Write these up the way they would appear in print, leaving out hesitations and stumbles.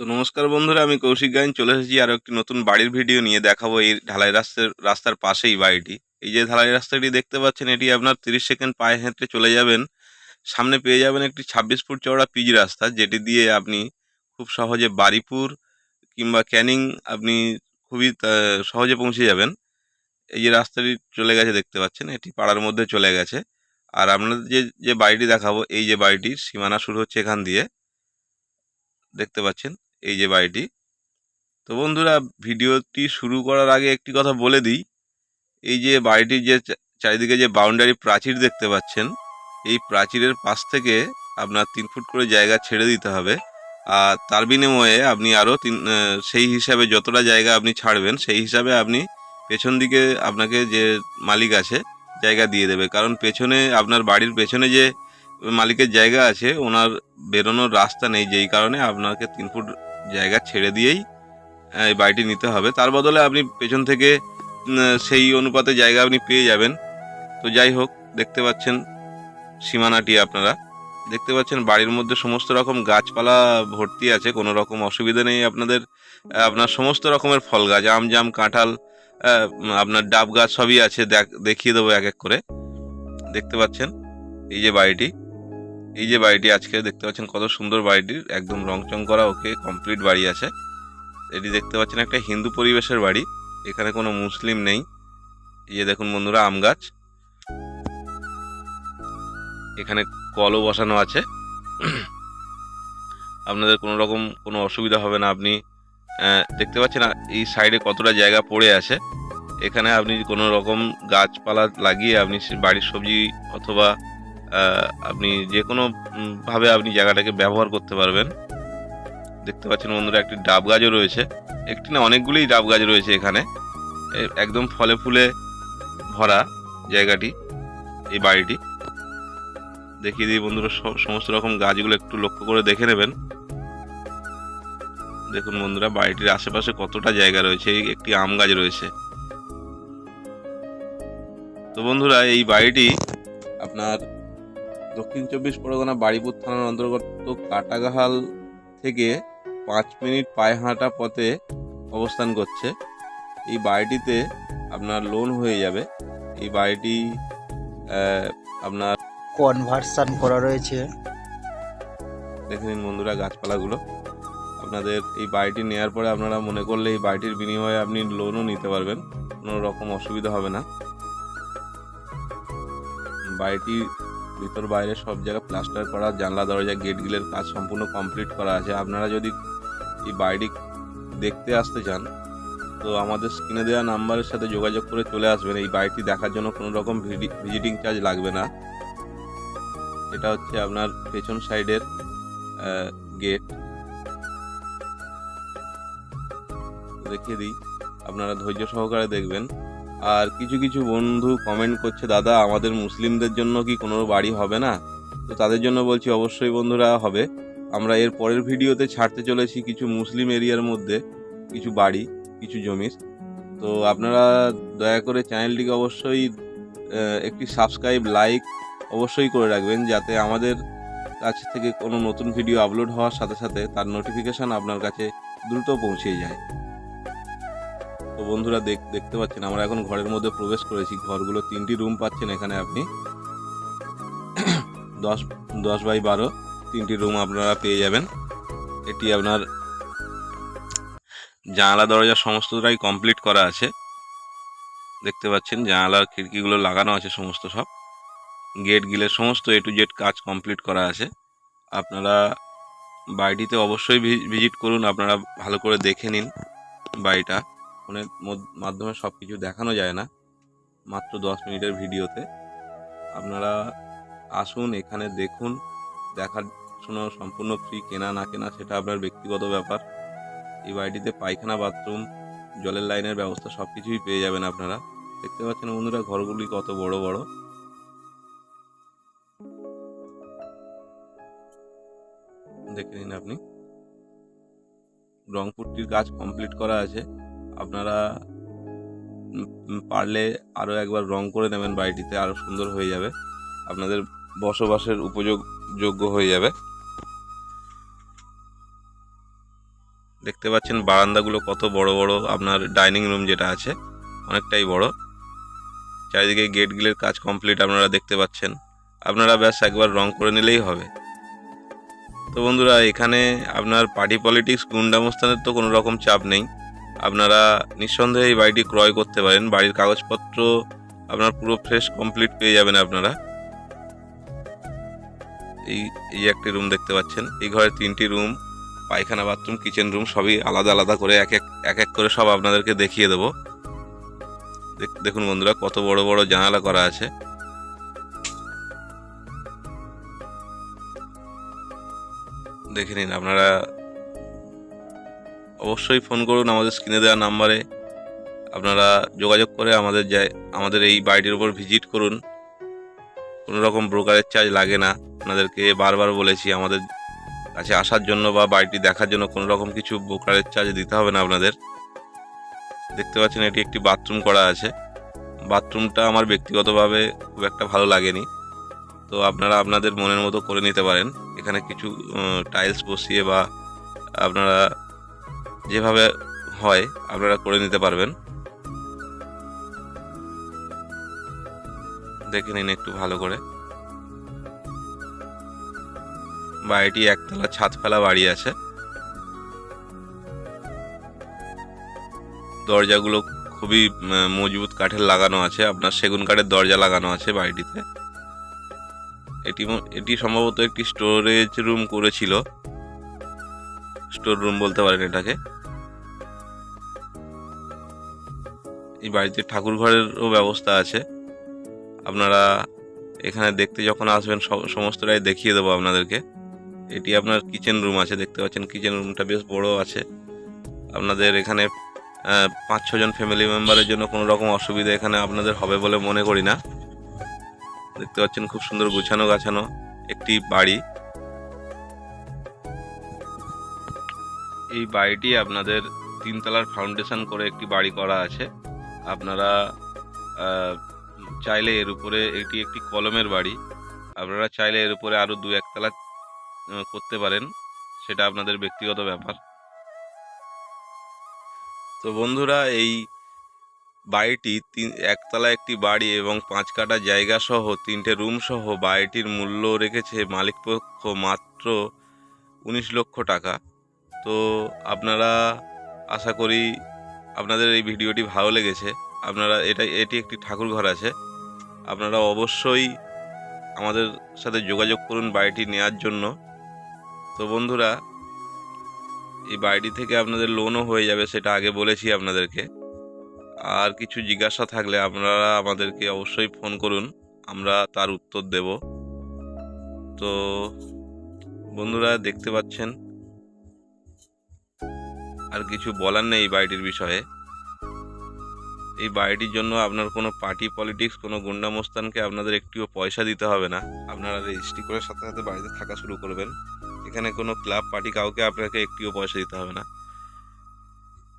তো নমস্কার বন্ধুরা, আমি কৌশিক গাইন চলে এসেছি আরও একটি নতুন বাড়ির ভিডিও নিয়ে। দেখাবো এই ঢালাই রাস্তার পাশেই বাড়িটি। এই যে ঢালাই রাস্তাটি দেখতে পাচ্ছেন, এটি আপনার 30 সেকেন্ড পায়ে হেঁটে চলে যাবেন, সামনে পেয়ে যাবেন একটি 26 ফুট চওড়া পিচ রাস্তা, যেটি দিয়ে আপনি খুব সহজে বারুইপুর কিংবা ক্যানিং আপনি খুবই সহজে পৌঁছে যাবেন। এই যে রাস্তাটি চলে গেছে দেখতে পাচ্ছেন, এটি পাড়ার মধ্যে চলে গেছে। আর আপনাদের যে যে বাড়িটি দেখাবো, এই যে বাড়িটির সীমানা শুরু হচ্ছে এখান দিয়ে, দেখতে পাচ্ছেন এই যে বাড়িটি। তো বন্ধুরা, ভিডিওটি শুরু করার আগে একটি কথা বলে দিই, এই যে বাড়িটির যে চারিদিকে যে বাউন্ডারি প্রাচীর দেখতে পাচ্ছেন, এই প্রাচীরের পাশ থেকে আপনার 3 ফুট করে জায়গা ছেড়ে দিতে হবে। আর তার বিনিময়ে আপনি আরও সেই হিসাবে যতটা জায়গা আপনি ছাড়বেন, সেই হিসাবে আপনি পেছন দিকে আপনাকে যে মালিক আছে জায়গা দিয়ে দেবে। কারণ পেছনে আপনার বাড়ির পেছনে যে মালিকের জায়গা আছে, ওনার বেরোনোর রাস্তা নেই, যেই কারণে আপনাকে 3 ফুট জায়গা ছেড়ে দিয়েই এই বাড়িটি নিতে হবে। তার বদলে আপনি পেছন থেকে সেই অনুপাতে জায়গা আপনি পেয়ে যাবেন। তো যাই হোক, দেখতে পাচ্ছেন সীমানাটি, আপনারা দেখতে পাচ্ছেন বাড়ির মধ্যে সমস্ত রকম গাছপালা ভর্তি আছে, কোনো রকম অসুবিধা নেই আপনাদের। আপনার সমস্ত রকমের ফল গাছ, আম জাম কাঁঠাল, আপনার ডাব গাছ সবই আছে, দেখিয়ে দেবো এক এক করে। দেখতে পাচ্ছেন এই যে বাড়িটি, এই যে বাড়িটি আজকে দেখতে পাচ্ছেন, কত সুন্দর বাড়িটির, একদম রংচং করা, ওকে কমপ্লিট বাড়ি আছে। এটি দেখতে পাচ্ছেন একটা হিন্দু পরিবেশের বাড়ি, এখানে কোনো মুসলিম নেই। এই যে দেখুন বন্ধুরা, আম গাছ, এখানে কলও বসানো আছে। আপনাদের কোনো রকম কোনো অসুবিধা হবে না। আপনি দেখতে পাচ্ছেন এই সাইডে কতটা জায়গা পড়ে আছে, এখানে আপনি কোনো রকম গাছপালা লাগিয়ে আপনি বাড়ির সবজি অথবা আপনি যে কোনো ভাবে আপনি জায়গাটাকে ব্যবহার করতে পারবেন। দেখতে পাচ্ছেন বন্ধুরা, একটি ডাব গাছও রয়েছে, একটি না অনেকগুলোই ডাব গাছ রয়েছে এখানে, একদম ফলে ফুলে ভরা জায়গাটি, এই বাড়িটি। দেখিয়ে দিই বন্ধুরা, সমস্ত রকম গাছগুলো একটু লক্ষ্য করে দেখে নেবেন। দেখুন বন্ধুরা, বাড়িটির আশেপাশে কতটা জায়গা রয়েছে, একটি আম গাছ রয়েছে। তো বন্ধুরা, এই বাড়িটি আপনার দক্ষিণ 24 পরগনা বারুইপুর থানার অন্তর্গত কাটাগাহাল থেকে 5 মিনিট পায়ে হাঁটা পথে অবস্থান করছে। এই বাড়িটিতে আপনার লোন হয়ে যাবে। এই বাড়িটি আপনার কনভার্সন করা রয়েছে। দেখে নিন বন্ধুরা গাছপালাগুলো। আপনাদের এই বাড়িটি নেওয়ার পরে আপনারা মনে করলে এই বাড়িটির বিনিময়ে আপনি লোনও নিতে পারবেন, কোনো রকম অসুবিধা হবে না। বাড়িটি ভিতর বাইরে সব জায়গায় প্লাস্টার করা, জানলা দরজা গেট গিলের কাজ সম্পূর্ণ কমপ্লিট করা আছে। আপনারা যদি এই বাড়িটি দেখতে আসতে চান, তো আমাদের স্ক্রিনে দেওয়া নাম্বারের সাথে যোগাযোগ করে চলে আসবেন। এই বাড়িটি দেখার জন্য কোনো রকম ভিজিটিং চার্জ লাগবে না। এটা হচ্ছে আপনার পেছন সাইডের গেট, দেখিয়ে দিই, আপনারা ধৈর্য সহকারে দেখবেন। আর কিছু কিছু বন্ধু কমেন্ট করছে, দাদা আমাদের মুসলিমদের জন্য কি কোনো বাড়ি হবে না? তো তাদের জন্য বলছি, অবশ্যই বন্ধুরা হবে। আমরা এর পরের ভিডিওতে ছাড়তে চলেছি কিছু মুসলিম এরিয়ার মধ্যে কিছু বাড়ি, কিছু জমির। তো আপনারা দয়া করে চ্যানেলটিকে অবশ্যই একটি সাবস্ক্রাইব, লাইক অবশ্যই করে রাখবেন, যাতে আমাদের কাছ থেকে কোনো নতুন ভিডিও আপলোড হওয়ার সাথে সাথে তার নোটিফিকেশান আপনার কাছে দ্রুত পৌঁছে যায়। তো বন্ধুরা, দেখতে পাচ্ছেন আমরা এখন ঘরের মধ্যে প্রবেশ করেছি। ঘরগুলো 3টি রুম পাচ্ছেন এখানে আপনি, 10 বাই 12 3টি রুম আপনারা পেয়ে যাবেন। এটি আপনার জানালা দরজা সমস্তটাই কমপ্লিট করা আছে। দেখতে পাচ্ছেন জানালার খিড়কিগুলো লাগানো আছে, সমস্ত সব গেট গিলের সমস্ত A to Z কাজ কমপ্লিট করা আছে। আপনারা বাড়িটিতে অবশ্যই ভিজিট করুন, আপনারা ভালো করে দেখে নিন। বাড়িটা ফোনের মাধ্যমে সব কিছু দেখানো যায় না, মাত্র 10 মিনিটের ভিডিওতে। আপনারা আসুন, এখানে দেখুন, দেখাশোনা সম্পূর্ণ ফ্রি। কেনা না কেনা সেটা আপনার ব্যক্তিগত ব্যাপার। এই বাড়িটিতে পায়খানা, বাথরুম, জলের লাইনের ব্যবস্থা সব কিছুই পেয়ে যাবেন আপনারা। দেখতে পাচ্ছেন বন্ধুরা ঘরগুলি কত বড় বড়। দেখে নিন আপনি, রংপুরটির কাজ কমপ্লিট করা আছে। আপনারা পারলে আরও একবার রং করে নেবেন, বাড়িটিতে আরও সুন্দর হয়ে যাবে, আপনাদের বসবাসের যোগ্য হয়ে যাবে। দেখতে পাচ্ছেন বারান্দাগুলো কত বড় বড়, আপনার ডাইনিং রুম যেটা আছে অনেকটাই বড়। চারিদিকে গেট গিলের কাজ কমপ্লিট আপনারা দেখতে পাচ্ছেন। আপনারা ব্যাস একবার রং করে নিলেই হবে। তো বন্ধুরা, এখানে আপনার পার্টি পলিটিক্স গুন্ডামস্তানের তো কোনো রকম চাপ নেই। আপনারা নিঃসন্দেহে এই বাড়িটি ক্রয় করতে পারেন। বাড়ির কাগজপত্র আপনার পুরো ফ্রেশ কমপ্লিট পেয়ে যাবেন আপনারা। এই একটি রুম দেখতে পাচ্ছেন। এই ঘরের 3টি রুম, পায়খানা, বাথরুম, কিচেন রুম সবই আলাদা আলাদা করে এক এক করে সব আপনাদেরকে দেখিয়ে দেবো। দেখুন বন্ধুরা, কত বড় বড় জানালা করা আছে। দেখে নিন আপনারা। অবশ্যই ফোন করুন আমাদের স্ক্রিনে দেওয়া নাম্বারে। আপনারা যোগাযোগ করে আমাদের এই বাড়িটির উপর ভিজিট করুন। কোনো রকম ব্রোকারের চার্জ লাগে না। আপনাদেরকে বারবার বলেছি, আমাদের কাছে আসার জন্য বা বাড়িটি দেখার জন্য কোনো রকম কিছু ব্রোকারের চার্জ দিতে হবে না আপনাদের। দেখতে পাচ্ছেন এটি একটি বাথরুম করা আছে। বাথরুমটা আমার ব্যক্তিগতভাবে খুব একটা ভালো লাগেনি, তো আপনারা আপনাদের মনের মতো করে নিতে পারেন। এখানে কিছু টাইলস বসিয়ে বা আপনারা যেভাবে হয় আপনারা করে নিতে পারবেন। দেখে নিন একটু ভালো করে। বাড়িটি একতলা ছাদ ফেলা বাড়ি আছে। দরজাগুলো খুবই মজবুত কাঠের লাগানো আছে, আপনার সেগুন কাঠের দরজা লাগানো আছে বাড়িটিতে। এটি সম্ভবত একটি স্টোরেজ রুম করেছিল, স্টোর রুম বলতে পারেন এটাকে। এই বাড়িতে ঠাকুর ঘরেরও ব্যবস্থা আছে। আপনারা এখানে দেখতে যখন আসবেন সমস্তটাই দেখিয়ে দেবো আপনাদেরকে। এটি আপনার কিচেন রুম আছে, দেখতে পাচ্ছেন কিচেন রুমটা বেশ বড় আছে। আপনাদের এখানে 5-6 জন ফ্যামিলি মেম্বারের জন্য কোনো রকম অসুবিধা এখানে আপনাদের হবে বলে মনে করি না। দেখতে পাচ্ছেন খুব সুন্দর গুছানো গাছানো একটি বাড়ি। এই বাড়িটি আপনাদের 3 তলার ফাউন্ডেশন করে একটি বাড়ি করা আছে। আপনারা চাইলে এর উপরে, এটি একটি কলমের বাড়ি, আপনারা চাইলে এর উপরে আরও 2-1 তলা করতে পারেন, সেটা আপনাদের ব্যক্তিগত ব্যাপার। তো বন্ধুরা, এই বাড়িটি 1 তলা একটি বাড়ি এবং 5 কাঠা জায়গা সহ 3টে রুম সহ বাড়িটির মূল্য রেখেছে মালিকপক্ষ মাত্র 19 লক্ষ টাকা। তো আপনারা, আশা করি আপনাদের এই ভিডিওটি ভালো লেগেছে। আপনারা এটি একটি ঠাকুর ঘর আছে। আপনারা অবশ্যই আমাদের সাথে যোগাযোগ করুন বাড়িটি নেওয়ার জন্য। তো বন্ধুরা, এই বাড়িটি থেকে আপনাদের লোনও হয়ে যাবে, সেটা আগে বলেছি আপনাদেরকে। আর কিছু জিজ্ঞাসা থাকলে আপনারা আমাদেরকে অবশ্যই ফোন করুন, আমরা তার উত্তর দেব। তো বন্ধুরা, দেখতে পাচ্ছেন আর কিছু বলার নেই এই বাড়িটির বিষয়ে। এই বাড়িটির জন্য আপনার কোনো পার্টি পলিটিক্স, কোনো গুন্ডামস্তানকে আপনাদের একটিও পয়সা দিতে হবে না। আপনারা রেজিস্ট্রি করার সাথে সাথে বাড়িতে থাকা শুরু করবেন। এখানে কোনো ক্লাব পার্টি কাউকে আপনাকে একটিও পয়সা দিতে হবে না।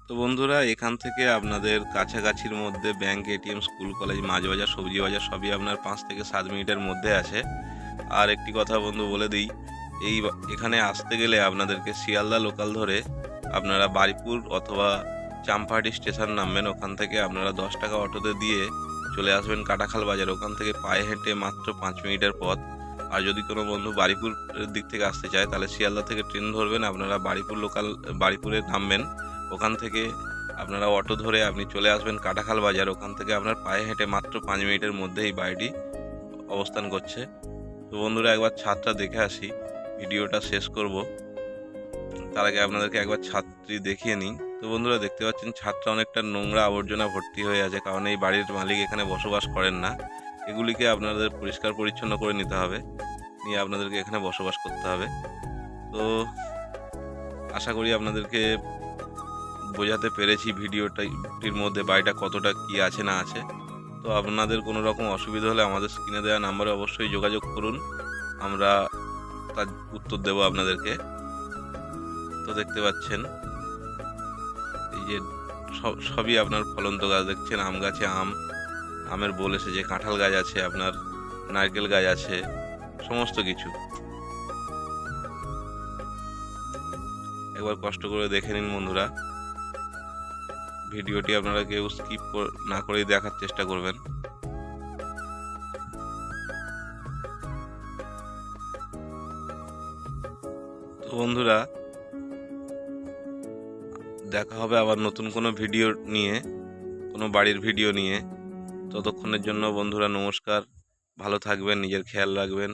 তো বন্ধুরা, এখান থেকে আপনাদের কাছাকাছির মধ্যে ব্যাংক, এটিএম, স্কুল, কলেজ, মাছ বাজার, সবজি বাজার সবই আপনার 5 থেকে 7 মিনিটের মধ্যে আছে। আর একটি কথা বন্ধু বলে দিই, এখানে আসতে গেলে আপনাদেরকে শিয়ালদা লোকাল ধরে আপনারা বারিপুর অথবা চাম্পাহাটি স্টেশন নামবেন। ওখান থেকে আপনারা 10 টাকা অটোতে দিয়ে চলে আসবেন কাটাখাল বাজার। ওখান থেকে পায়ে হেঁটে মাত্র 5 মিনিটের পথ। আর যদি কোনো বন্ধু বারিপুরের দিক থেকে আসতে চায় তাহলে শিয়ালদা থেকে ট্রেন ধরবেন, আপনারা বারিপুরে নামবেন। ওখান থেকে আপনারা অটো ধরে আপনি চলে আসবেন কাটাখাল বাজার। ওখান থেকে আপনার পায়ে হেঁটে মাত্র 5 মিনিটের মধ্যে এই বাড়িটি অবস্থান করছে। তো বন্ধুরা, একবার ছাদটা দেখে আসি, ভিডিওটা শেষ করব। তার আগে আপনাদেরকে একবার ছাদটি দেখিয়ে নিই। তো বন্ধুরা, দেখতে পাচ্ছেন ছাদটা অনেকটা নোংরা আবর্জনা ভর্তি হয়ে আছে, কারণ এই বাড়ির মালিক এখানে বসবাস করেন না। এগুলিকে আপনাদের পরিষ্কার পরিচ্ছন্ন করে নিতে হবে, নিয়ে আপনাদেরকে এখানে বসবাস করতে হবে। তো আশা করি আপনাদেরকে বোঝাতে পেরেছি ভিডিওটির মধ্যে বাড়িটা কতটা কি আছে না আছে। তো আপনাদের কোনো রকম অসুবিধা হলে আমাদের স্ক্রিনে দেওয়া নাম্বারে অবশ্যই যোগাযোগ করুন, আমরা তার উত্তর দেব আপনাদেরকে। তো দেখতে পাচ্ছেন এই যে সবই আপনার ফলন্ত গাছ দেখছেন। আম গাছে আমের বোল এসেছে, কাঁঠাল গাছ আছে, আপনার নারকেল গাছ আছে, সমস্ত কিছু। একবার কষ্ট করে দেখে নিন বন্ধুরা। ভিডিওটি আপনারা কেউ স্কিপ না করেই দেখার চেষ্টা করবেন। তো বন্ধুরা, দেখা হবে আবার নতুন কোনো ভিডিও নিয়ে, কোনো বাড়ির ভিডিও নিয়ে। ততক্ষণের জন্য বন্ধুরা নমস্কার, ভালো থাকবেন, নিজের খেয়াল রাখবেন।